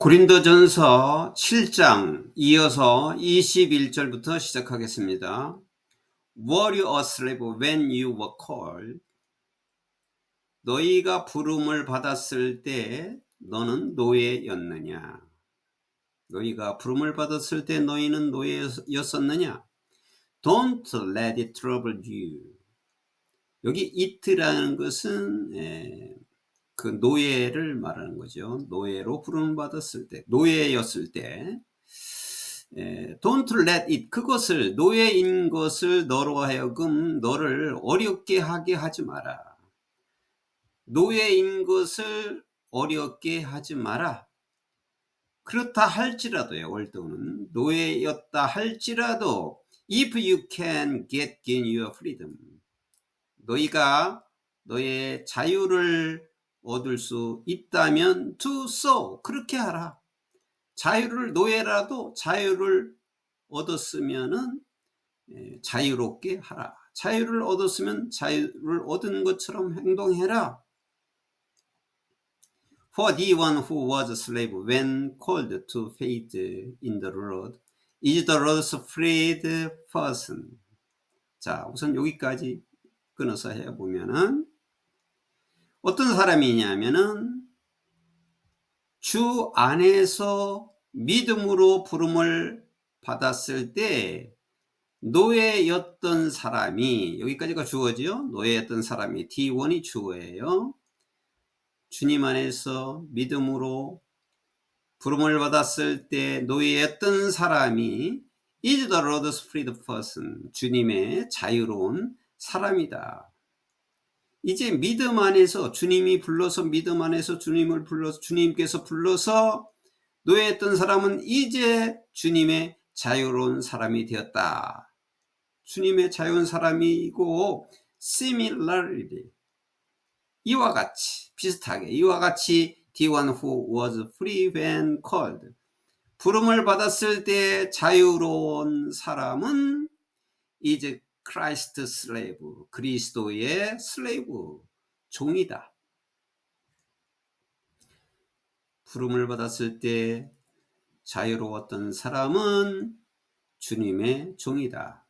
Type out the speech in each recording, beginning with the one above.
고린도전서 7장 이어서 21절부터 시작하겠습니다. Were you a slave when you were called? 너희가 부름을 받았을 때 너는 노예였느냐? 너희가 부름을 받았을 때 너희는 노예였었느냐? Don't let it trouble you. 여기 it라는 것은 그 노예를 말하는 거죠. 노예로 부름을 받았을 때, 노예였을 때, don't let it, 그것을, 노예인 것을 너로 하여금 너를 어렵게 하게 하지 마라. 노예인 것을 어렵게 하지 마라. 그렇다 할지라도요, 월도는 노예였다 할지라도, if you can get your freedom, 너희가 너의 자유를 얻을 수 있다면 to so, 그렇게 하라. 자유를, 노예라도 자유를 얻었으면은 자유롭게 하라. 자유를 얻었으면 자유를 얻은 것처럼 행동해라. For the one who was a slave when called to faith in the Lord is the Lord's freed person. 자, 우선 여기까지 끊어서 해보면은 어떤 사람이냐면은 주 안에서 믿음으로 부름을 받았을 때 노예였던 사람이, 여기까지가 주어지요. 노예였던 사람이, D1이 주어예요. 주님 안에서 믿음으로 부름을 받았을 때 노예였던 사람이 is the Lord's freed person, 주님의 자유로운 사람이다. 이제 믿음 안에서 주님이 불러서, 믿음 안에서 주님을 불러서, 주님께서 불러서 노예했던 사람은 이제 주님의 자유로운 사람이 되었다. 주님의 자유로운 사람이고, similarly, 이와 같이, 비슷하게, 이와 같이 the one who was free when called, 부름을 받았을 때 자유로운 사람은 이제 크라이스트 슬레이브, 그리스도의 슬레이브, 종이다. 부름을 받았을 때 자유로웠던 사람은 주님의 종이다.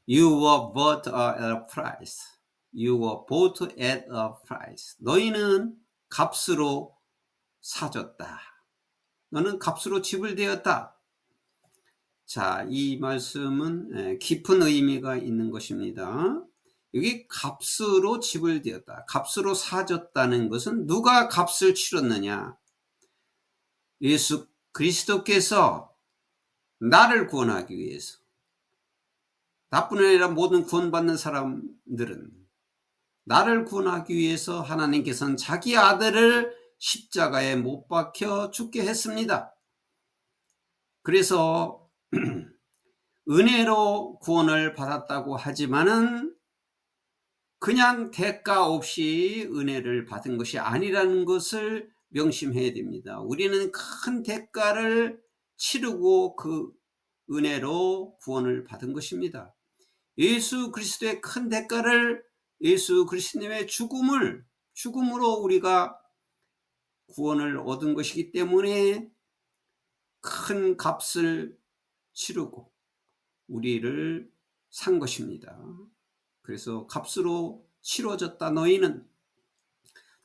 You were bought at a price. You were bought at a price. 너희는 값으로 사줬다. 너는 값으로 지불되었다. 자, 이 말씀은 깊은 의미가 있는 것입니다. 여기 값으로 지불되었다. 값으로 사줬다는 것은 누가 값을 치렀느냐? 예수 그리스도께서 나를 구원하기 위해서, 나뿐 아니라 모든 구원받는 사람들은 나를 구원하기 위해서 하나님께서는 자기 아들을 십자가에 못 박혀 죽게 했습니다. 그래서 은혜로 구원을 받았다고 하지만은 그냥 대가 없이 은혜를 받은 것이 아니라는 것을 명심해야 됩니다. 우리는 큰 대가를 치르고 그 은혜로 구원을 받은 것입니다. 예수 그리스도의 큰 대가를, 예수 그리스도님의 죽음으로 우리가 구원을 얻은 것이기 때문에 큰 값을 치르고 우리를 산 것입니다. 그래서 값으로 치러졌다. 너희는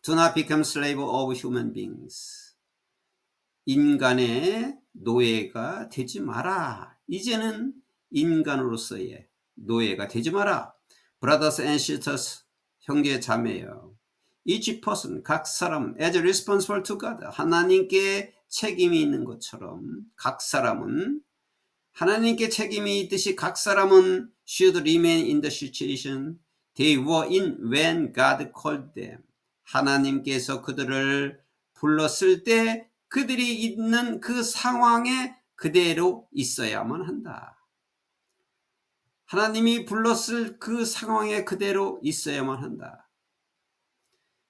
do not become slave of human beings. 인간의 노예가 되지 마라. 이제는 인간으로서의 노예가 되지 마라. Brothers and sisters, 형제 자매여, each person, 각 사람, as responsible to God, 하나님께 책임이 있는 것처럼 각 사람은, 하나님께 책임이 있듯이 각 사람은 should remain in the situation they were in when God called them. 하나님께서 그들을 불렀을 때 그들이 있는 그 상황에 그대로 있어야만 한다. 하나님이 불렀을 그 상황에 그대로 있어야만 한다.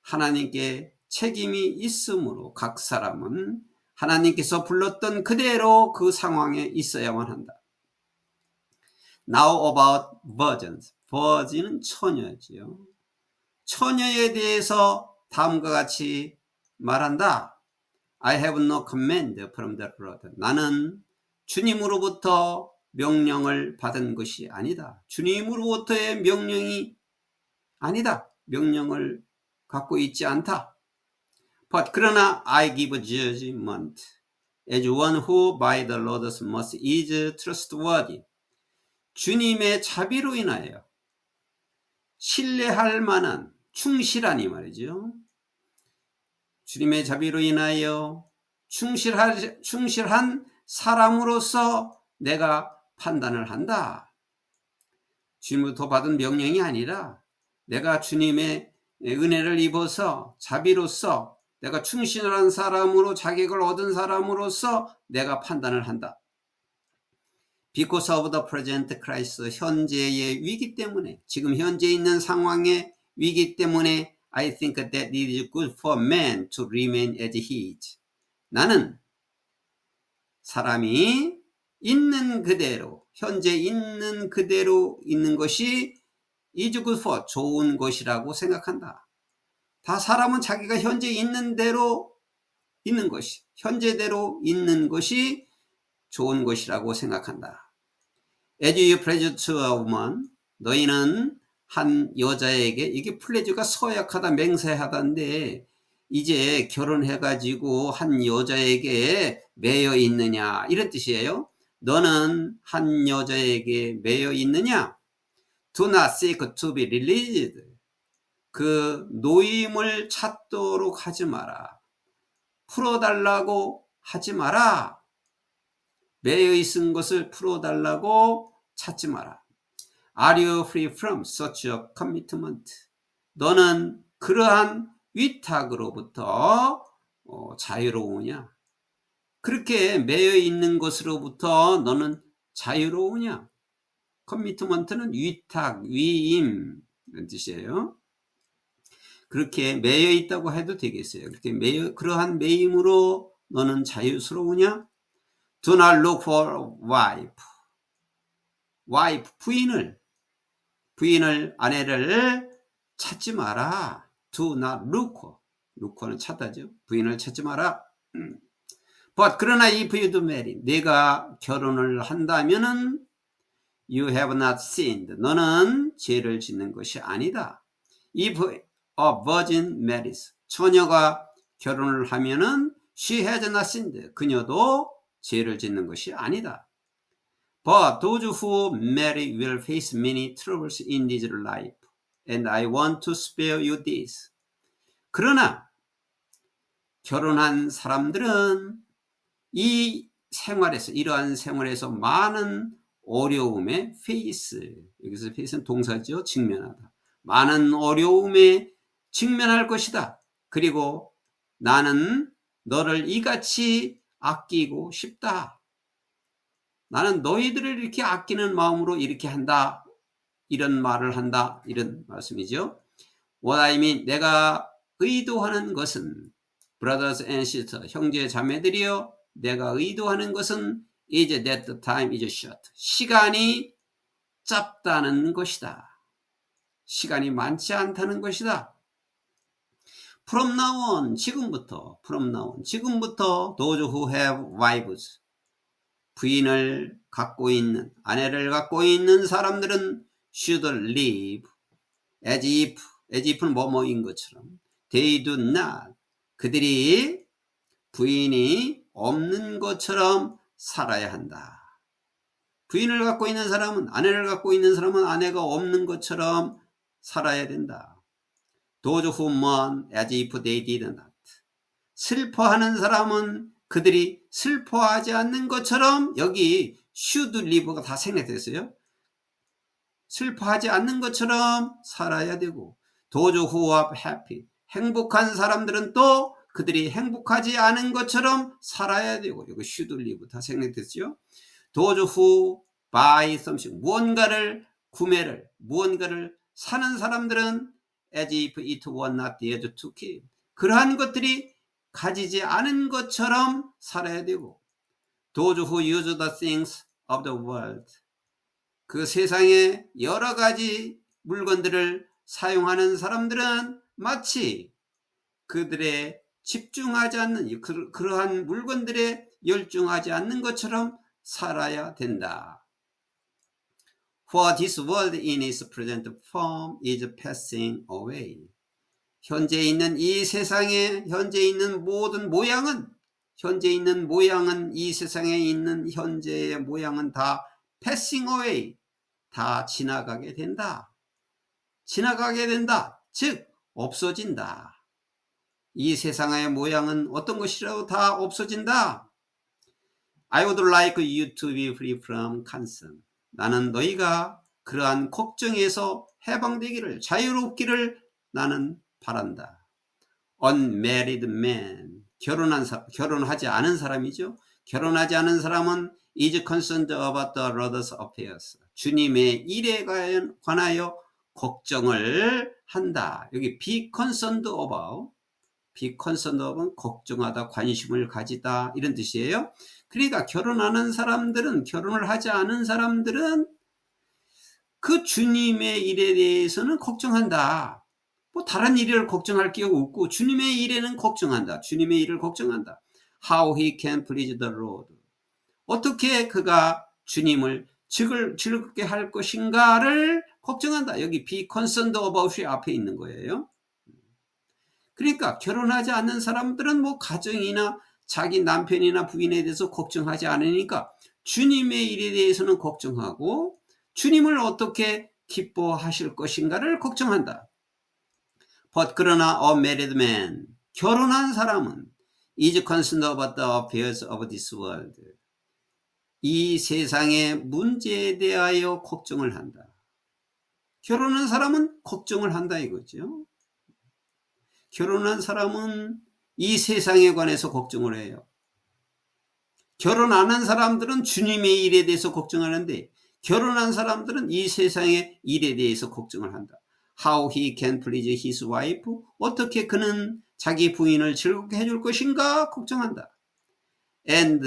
하나님께 책임이 있으므로 각 사람은 하나님께서 불렀던 그대로 그 상황에 있어야만 한다. Now about virgins. virgin은 처녀지요. 처녀에 대해서 다음과 같이 말한다. I have no command from the Lord. 나는 주님으로부터 명령을 받은 것이 아니다. 주님으로부터의 명령이 아니다. 명령을 갖고 있지 않다. But 그러나 I give judgment as one who by the Lord's mercy is trustworthy. 주님의 자비로 인하여 신뢰할 만한 충실하니 말이죠. 주님의 자비로 인하여 충실한 사람으로서 내가 판단을 한다. 주님부터 받은 명령이 아니라 내가 주님의 은혜를 입어서 자비로서 내가 충실한 사람으로 자격을 얻은 사람으로서 내가 판단을 한다. Because of the present crisis, 현재의 위기 때문에, 지금 현재 있는 상황의 위기 때문에 I think that it is good for man to remain as he is. 나는 사람이 있는 그대로, 현재 있는 그대로 있는 것이 is good for, 좋은 것이라고 생각한다. 다 사람은 자기가 현재 있는 대로 있는 것이, 현재대로 있는 것이 좋은 것이라고 생각한다. As you pleasure to a woman, 너희는 한 여자에게, 이게 플레저가 서약하다, 맹세하다인데 이제 결혼해가지고 한 여자에게 매여 있느냐 이런 뜻이에요. 너는 한 여자에게 매여 있느냐? Do not seek to be released. 그 노임을 찾도록 하지 마라. 풀어달라고 하지 마라. 매여 있은 것을 풀어달라고 찾지 마라. Are you free from such a commitment? 너는 그러한 위탁으로부터 자유로우냐? 그렇게 매여 있는 것으로부터 너는 자유로우냐? commitment는 위탁, 위임 이런 뜻이에요. 그렇게 매여 있다고 해도 되겠어요. 그렇게 그러한 매임으로 너는 자유스러우냐? Do not look for a wife, 부인을, 아내를 찾지 마라. Do not look는 찾다죠. 부인을 찾지 마라. But 그러나 if you do marry, 내가 결혼을 한다면은 you have not sinned. 너는 죄를 짓는 것이 아니다. If a virgin marries, 처녀가 결혼을 하면은 she has not sinned. 그녀도 죄를 짓는 것이 아니다. But those who marry will face many troubles in this life, and I want to spare you this. 그러나 결혼한 사람들은 이 생활에서, 이러한 생활에서 많은 어려움에 face, 여기서 face는 동사죠. 직면하다. 많은 어려움에 직면할 것이다. 그리고 나는 너를 이같이 아끼고 싶다. 나는 너희들을 이렇게 아끼는 마음으로 이렇게 한다. 이런 말을 한다. 이런 말씀이죠. What I mean, 내가 의도하는 것은 brothers and sisters, 형제 자매들이여, 내가 의도하는 것은 is that the time is short. 시간이 짧다는 것이다. 시간이 많지 않다는 것이다. From now on, 지금부터 those who have wives, 부인을 갖고 있는, 아내를 갖고 있는 사람들은 should live as if는 뭐뭐인 것처럼, they do not, 그들이 부인이 없는 것처럼 살아야 한다. 부인을 갖고 있는 사람은, 아내를 갖고 있는 사람은 아내가 없는 것처럼 살아야 된다. Those who mourn as if they did not. 슬퍼하는 사람은 그들이 슬퍼하지 않는 것처럼, 여기 should live가 다 생략됐어요. 슬퍼하지 않는 것처럼 살아야 되고, those who are happy, 행복한 사람들은 또 그들이 행복하지 않은 것처럼 살아야 되고, 이거 should live 다 생략됐죠. those who buy something, 무언가를 사는 사람들은 as if it were not theirs to keep, 그러한 것들이 가지지 않은 것처럼 살아야 되고, those who use the things of the world, 그 세상의 여러 가지 물건들을 사용하는 사람들은 마치 그들의 집중하지 않는 그러한 물건들에 열중하지 않는 것처럼 살아야 된다. For this world in its present form is passing away. 현재 있는 이 세상에 현재 있는 모든 모양은 이 세상에 있는 현재의 모양은 다 passing away, 다 지나가게 된다. 즉 없어진다. 이 세상의 모양은 어떤 것이라도 다 없어진다. I would like you to be free from concern. 나는 너희가 그러한 걱정에서 해방되기를, 자유롭기를 나는 바란다. Unmarried man, 결혼하지 않은 사람이죠. 결혼하지 않은 사람은 is concerned about the Lord's affairs. 주님의 일에 관하여 걱정을 한다. 여기 be concerned about은 걱정하다, 관심을 가지다 이런 뜻이에요. 그러니까 결혼을 하지 않은 사람들은 그 주님의 일에 대해서는 걱정한다. 뭐 다른 일을 걱정할 게 없고 주님의 일에는 걱정한다. 주님의 일을 걱정한다. How he can please the Lord. 어떻게 그가 주님을 즐겁게 할 것인가를 걱정한다. 여기 be concerned about이 앞에 있는 거예요. 그러니까 결혼하지 않는 사람들은 뭐 가정이나 자기 남편이나 부인에 대해서 걱정하지 않으니까 주님의 일에 대해서는 걱정하고 주님을 어떻게 기뻐하실 것인가를 걱정한다. But 그러나 a married man, 결혼한 사람은 is concerned about the affairs of this world. 이 세상의 문제에 대하여 걱정을 한다. 결혼한 사람은 걱정을 한다 이거죠. 결혼한 사람은 이 세상에 관해서 걱정을 해요. 결혼 안 한 사람들은 주님의 일에 대해서 걱정하는데 결혼한 사람들은 이 세상의 일에 대해서 걱정을 한다. How he can please his wife. 어떻게 그는 자기 부인을 즐겁게 해줄 것인가 걱정한다. And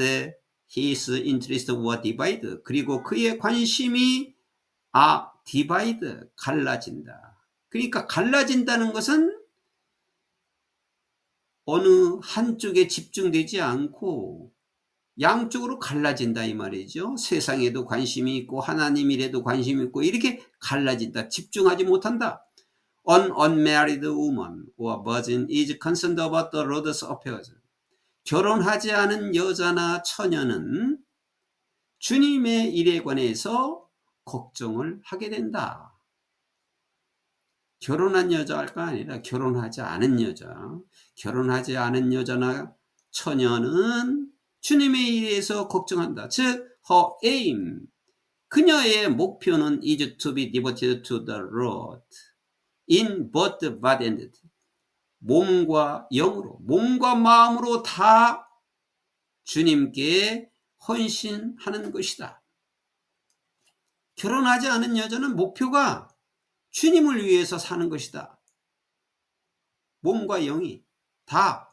his interests were divided. 그리고 그의 관심이 divide, 갈라진다. 그러니까 갈라진다는 것은 어느 한쪽에 집중되지 않고 양쪽으로 갈라진다 이 말이죠. 세상에도 관심이 있고 하나님 일에도 관심이 있고 이렇게 갈라진다. 집중하지 못한다. An unmarried woman or virgin is concerned about the Lord's affairs. 결혼하지 않은 여자나 처녀는 주님의 일에 관해서 걱정을 하게 된다. 결혼한 여자가 아니라 결혼하지 않은 여자나 처녀는 주님의 일에서 걱정한다. 즉, her aim, 그녀의 목표는 is to be devoted to the Lord in both body and 몸과 영으로, 몸과 마음으로 다 주님께 헌신하는 것이다. 결혼하지 않은 여자는 목표가 주님을 위해서 사는 것이다. 몸과 영이 다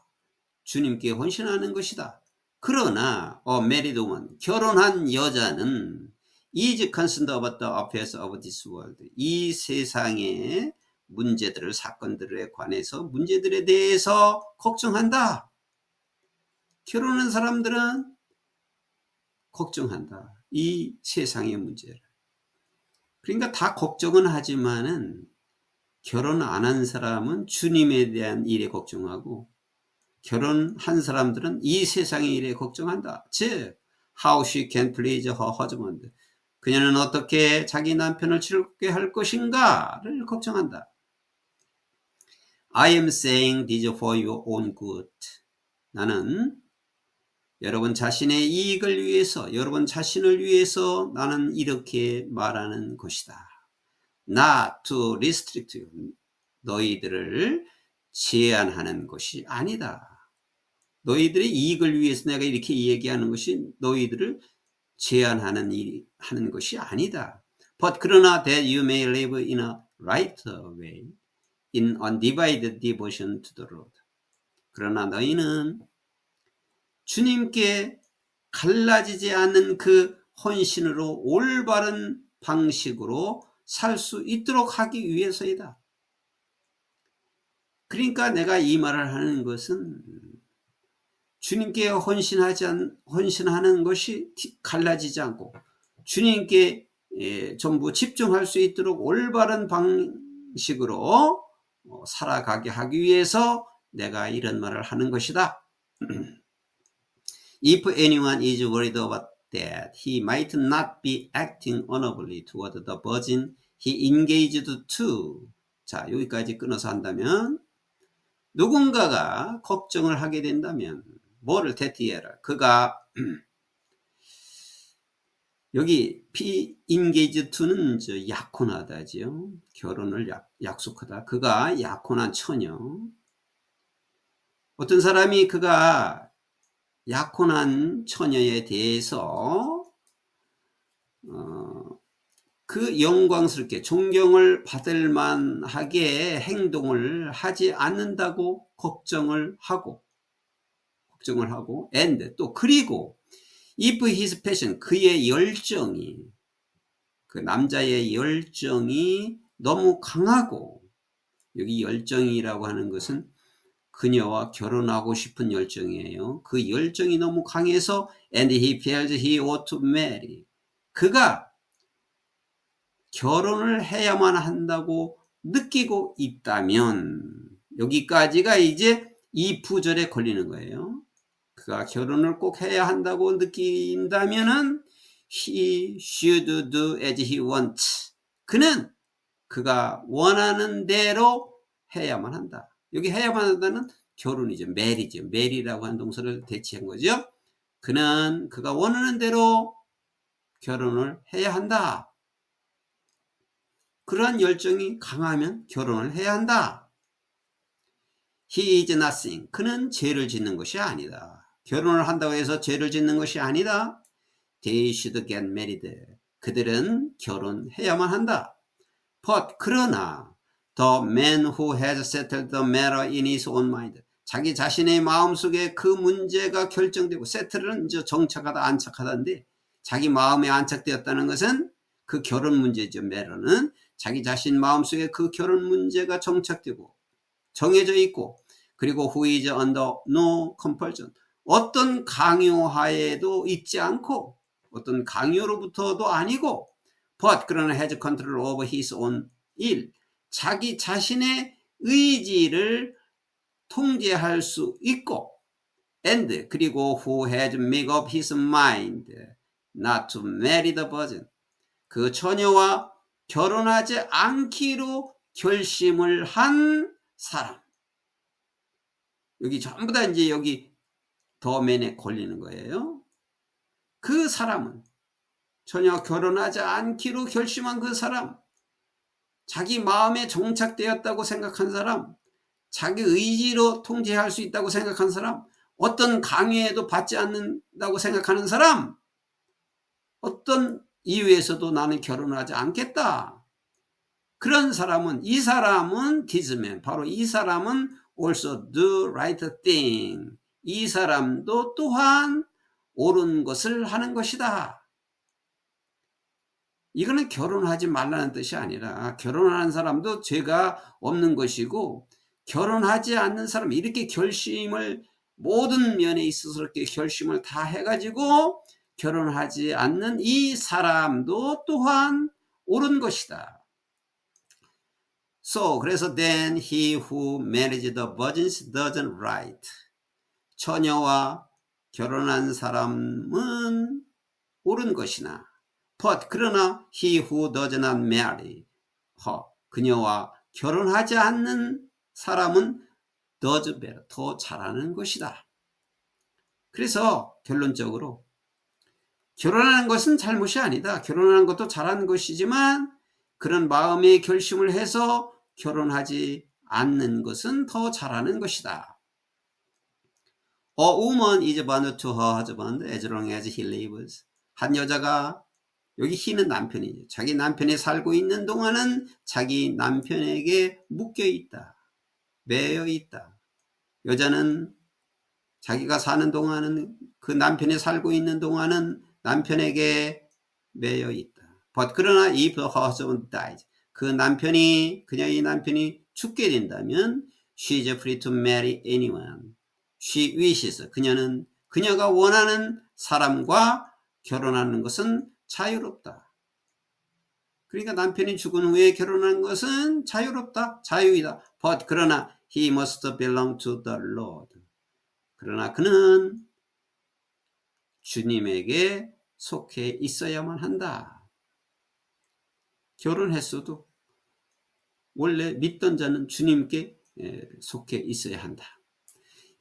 주님께 헌신하는 것이다. 그러나 married woman, 결혼한 여자는 is concerned about the affairs of this world. 이 세상의 문제들을, 사건들에 관해서 문제들에 대해서 걱정한다. 결혼한 사람들은 걱정한다. 이 세상의 문제를. 그러니까 다 걱정은 하지만은 결혼 안 한 사람은 주님에 대한 일에 걱정하고 결혼한 사람들은 이 세상의 일에 걱정한다. 즉, how she can please her husband. 그녀는 어떻게 자기 남편을 즐겁게 할 것인가를 걱정한다. I am saying this for your own good. 나는 여러분 자신의 이익을 위해서, 여러분 자신을 위해서 나는 이렇게 말하는 것이다. Not to restrict you. 너희들을 제한하는 것이 아니다. 너희들의 이익을 위해서 내가 이렇게 얘기하는 것이 너희들을 제한하는 하는 것이 아니다. But 그러나 that you may live in a right way, in undivided devotion to the Lord. 그러나 너희는 주님께 갈라지지 않는 그 헌신으로 올바른 방식으로 살 수 있도록 하기 위해서이다. 그러니까 내가 이 말을 하는 것은 주님께 헌신하는 것이 갈라지지 않고 주님께 전부 집중할 수 있도록 올바른 방식으로 살아가게 하기 위해서 내가 이런 말을 하는 것이다. If anyone is worried about that he might not be acting honorably toward the virgin he engaged to. 자, 여기까지 끊어서 한다면 누군가가 걱정을 하게 된다면 뭐를 대티해라. 그가 여기 engaged to는 약혼하다지요. 결혼을 약속하다. 그가 약혼한 처녀. 어떤 사람이 그가 약혼한 처녀에 대해서 그 영광스럽게 존경을 받을 만하게 행동을 하지 않는다고 걱정을 하고 and 또 그리고 if his passion 그의 열정이 그 남자의 열정이 너무 강하고 여기 열정이라고 하는 것은 그녀와 결혼하고 싶은 열정이에요. 그 열정이 너무 강해서 and he felt he ought to marry. 그가 결혼을 해야만 한다고 느끼고 있다면 여기까지가 이제 이 부절에 걸리는 거예요. 그가 결혼을 꼭 해야 한다고 느낀다면은 he should do as he wants. 그가 원하는 대로 해야만 한다. 여기 해야만 한다는 결혼이죠. marry죠. mary라고 하는 동사를 대체한 거죠. 그가 원하는 대로 결혼을 해야 한다. 그러한 열정이 강하면 결혼을 해야 한다. He is nothing. 그는 죄를 짓는 것이 아니다. 결혼을 한다고 해서 죄를 짓는 것이 아니다. They should get married. 그들은 결혼해야만 한다. But 그러나 the man who has settled the matter in his own mind. 자기 자신의 마음속에 그 문제가 결정되고 settle은 정착하다 안착하다인데 자기 마음에 안착되었다는 것은 그 결혼 문제죠. matter는 자기 자신 마음속에 그 결혼 문제가 정착되고 정해져 있고 그리고 who is under no compulsion. 어떤 강요하에도 있지 않고 어떤 강요로부터도 아니고 but 그러나 has control over his own will. 자기 자신의 의지를 통제할 수 있고 and 그리고 who has made up his mind not to marry the virgin. 그 처녀와 결혼하지 않기로 결심을 한 사람. 여기 전부 다 이제 여기 더맨에 걸리는 거예요. 그 사람은 전혀 결혼하지 않기로 결심한 그 사람, 자기 마음에 정착되었다고 생각한 사람, 자기 의지로 통제할 수 있다고 생각한 사람, 어떤 강요에도 받지 않는다고 생각하는 사람, 어떤 이유에서도 나는 결혼하지 않겠다. 그런 사람은 이 사람은 this man, 바로 이 사람은 also do right thing. 이 사람도 또한 옳은 것을 하는 것이다. 이거는 결혼하지 말라는 뜻이 아니라 결혼하는 사람도 죄가 없는 것이고 결혼하지 않는 사람 이렇게 결심을 모든 면에 있어서 이렇게 결심을 다 해가지고 결혼하지 않는 이 사람도 또한 옳은 것이다. So 그래서 then he who marries the virgins doesn't right. 처녀와 결혼한 사람은 옳은 것이나 but 그러나 he who does not marry her 그녀와 결혼하지 않는 사람은 does better 더 잘하는 것이다. 그래서 결론적으로 결혼하는 것은 잘못이 아니다. 결혼하는 것도 잘하는 것이지만 그런 마음의 결심을 해서 결혼하지 않는 것은 더 잘하는 것이다. A woman is bound to her husband as long as he lives. 한 여자가 여기 he는 남편이죠. 자기 남편이 살고 있는 동안은 자기 남편에게 묶여 있다. 매여 있다. 여자는 자기가 사는 동안은 그 남편이 살고 있는 동안은 남편에게 매여 있다. But 그러나 if her husband dies, 그녀의 남편이 죽게 된다면 She is free to marry anyone. She wishes. 그녀가 원하는 사람과 결혼하는 것은 자유롭다. 그러니까 남편이 죽은 후에 결혼하는 것은 자유롭다. 자유이다. But 그러나 he must belong to the Lord. 그러나 그는 주님에게 속해 있어야만 한다. 결혼했어도 원래 믿던 자는 주님께 속해 있어야 한다.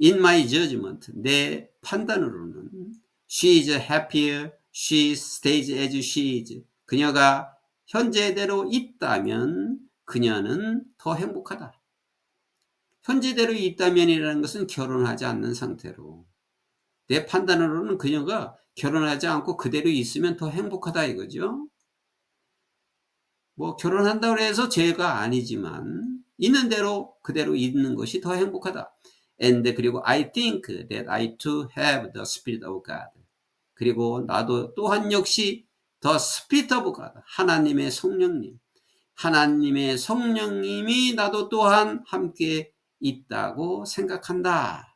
In my judgment, 내 판단으로는 she is happier, she stays as she is. 그녀가 현재대로 있다면 그녀는 더 행복하다. 현재대로 있다면이라는 것은 결혼하지 않는 상태로. 내 판단으로는 그녀가 결혼하지 않고 그대로 있으면 더 행복하다 이거죠. 뭐 결혼한다고 해서 죄가 아니지만 있는 대로 그대로 있는 것이 더 행복하다. And 그리고 I think that I too have the Spirit of God. 그리고 나도 또한 역시 the Spirit of God. 하나님의 성령님. 하나님의 성령님이 나도 또한 함께 있다고 생각한다.